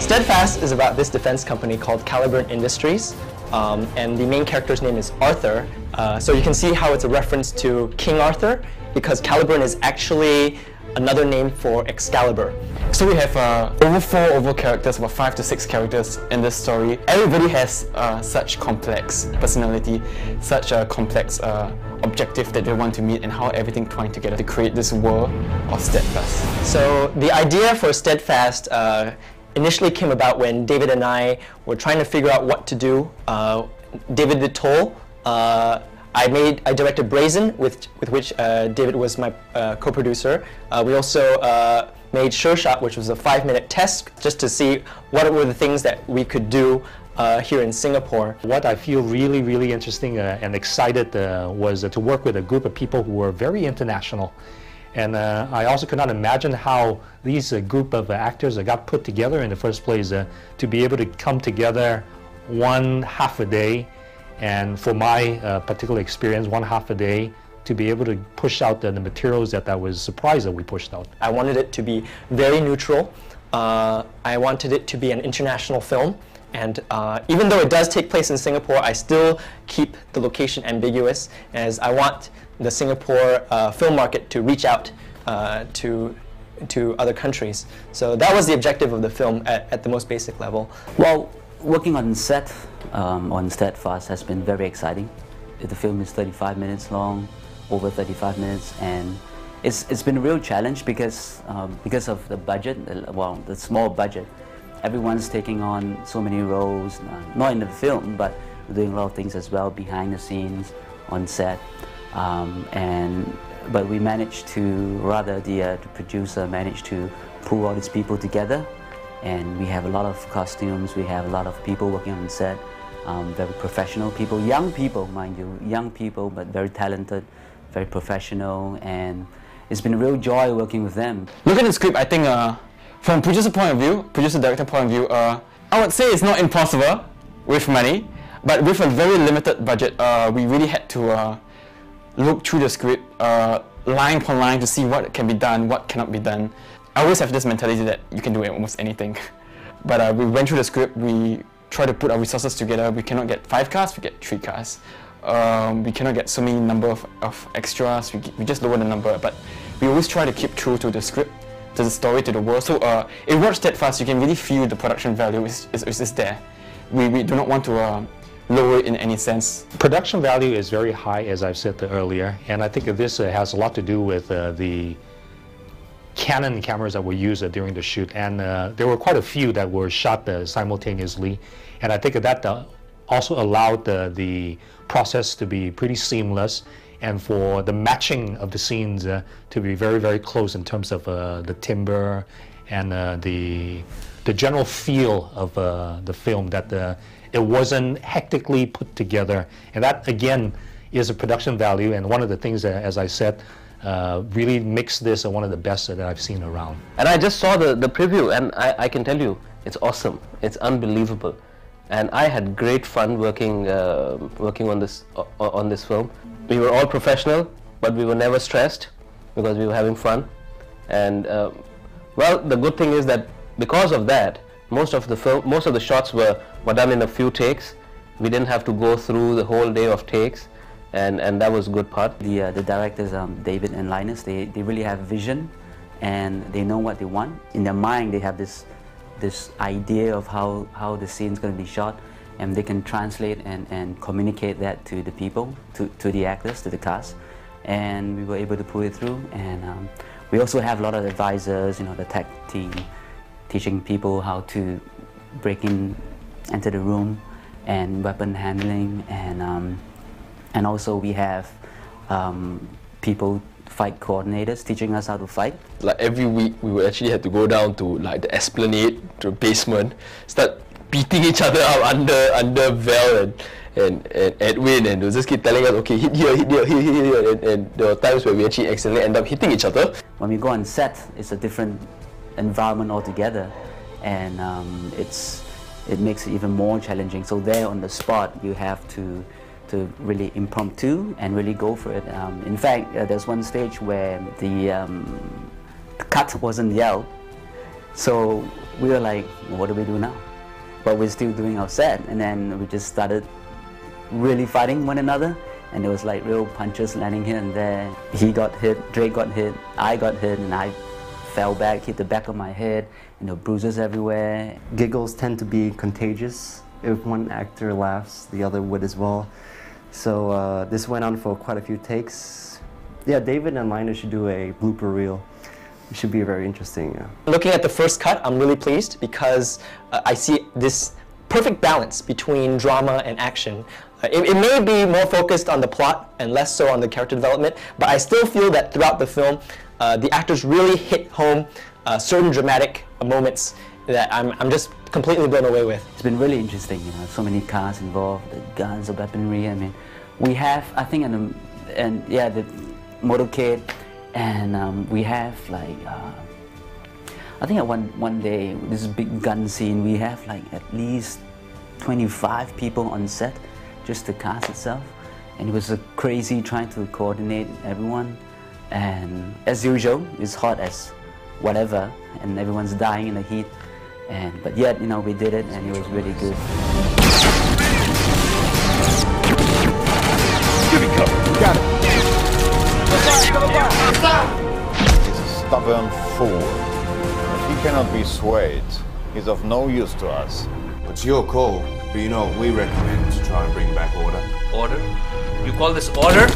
Steadfast is about this defense company called Caliburn Industries, and the main character's name is Arthur. So you can see how it's a reference to King Arthur, because Caliburn is actually another name for Excalibur. So we have over 4 characters, about 5 to 6 characters in this story. Everybody has such complex personality, such a complex objective that they want to meet, and how everything twined together to create this world of Steadfast. So the idea for Steadfast initially came about when David and I were trying to figure out what to do. David did Toll. I directed Brazen, with which David was my co-producer. We also made Sure Shot, which was a 5-minute test just to see what were the things that we could do here in Singapore. What I feel really interesting and excited was to work with a group of people who were very international. And I also could not imagine how these group of actors got put together in the first place to be able to come together one half a day, and for my particular experience, one half a day, to be able to push out the materials that I was surprised that we pushed out. I wanted it to be very neutral. I wanted it to be an international film, and even though it does take place in Singapore, I still keep the location ambiguous, as I want the Singapore film market to reach out to other countries. So that was the objective of the film at the most basic level. Well, working on set on Steadfast has been very exciting. The film is 35 minutes long, over 35 minutes, and it's been a real challenge because of the budget, well, the small budget. Everyone's taking on so many roles, not in the film, but doing a lot of things as well behind the scenes, on set. But we managed to, the producer managed to pull all these people together, and we have a lot of costumes, we have a lot of people working on set, very professional people, young people, mind you, young people, but very talented, very professional, and it's been a real joy working with them. Looking at the script, I think from producer point of view, producer-director point of view, I would say it's not impossible with money, but with a very limited budget, we really had to look through the script line upon line to see what can be done, what cannot be done. I always have this mentality that you can do almost anything. But we went through the script, we tried to put our resources together. We cannot get 5 casts, we get 3 casts. We cannot get so many number of extras, we just lower the number. But we always try to keep true to the script, to the story, to the world. So in Watch Steadfast, you can really feel the production value is there. We do not want to lower it in any sense. Production value is very high, as I've said earlier, and I think this has a lot to do with the Canon cameras that were used during the shoot, and there were quite a few that were shot simultaneously, and I think that also allowed the process to be pretty seamless, and for the matching of the scenes to be very close in terms of the timbre and the general feel of the film, that it wasn't hectically put together, and that again is a production value, and one of the things that, as I said, really makes this one of the best that I've seen around. And I just saw the preview, and I can tell you, it's awesome. It's unbelievable, and I had great fun working on this film. We were all professional, but we were never stressed because we were having fun. And well, the good thing is that because of that, most of the shots were done in a few takes. We didn't have to go through the whole day of takes. And that was a good part. The directors, David and Linus, they really have vision, and they know what they want. In their mind, they have this idea of how the scene's going to be shot, and they can translate and communicate that to the people, to the actors, to the cast, and we were able to pull it through. And we also have a lot of advisors, the tech team, teaching people how to break into the room, and weapon handling, and also we have people, fight coordinators, teaching us how to fight. Like every week we would actually have to go down to like the esplanade, to the basement, start beating each other up under Val and Edwin, and they'll just keep telling us, okay, hit here, hit here, hit here, and there were times where we actually accidentally end up hitting each other. When we go on set, it's a different environment altogether, and it makes it even more challenging. So there on the spot, you have to really impromptu and really go for it. In fact, there's one stage where the cut wasn't yelled, so we were like, what do we do now? But we're still doing our set, and then we just started really fighting one another, and there was like real punches landing here and there. He got hit, Drake got hit, I got hit, and I fell back, hit the back of my head, bruises everywhere. Giggles tend to be contagious. If one actor laughs, the other would as well. So this went on for quite a few takes. Yeah, David and Linus should do a blooper reel. It should be very interesting. Yeah. Looking at the first cut, I'm really pleased because I see this perfect balance between drama and action. It may be more focused on the plot and less so on the character development, but I still feel that throughout the film, the actors really hit home certain dramatic moments that I'm just completely blown away with. It's been really interesting, so many cars involved, the guns, the weaponry. I mean, we have, I think, the motorcade, and we have like, I think at one day, this big gun scene, we have like at least 25 people on set, just the cast itself, and it was crazy trying to coordinate everyone. And as usual, it's hot as whatever, and everyone's dying in the heat. But yet, we did it, and it was really good. Give me cover. Got it. He's a stubborn fool. If he cannot be swayed, he's of no use to us. It's your call, but we recommend to try and bring back order. Order? You call this order?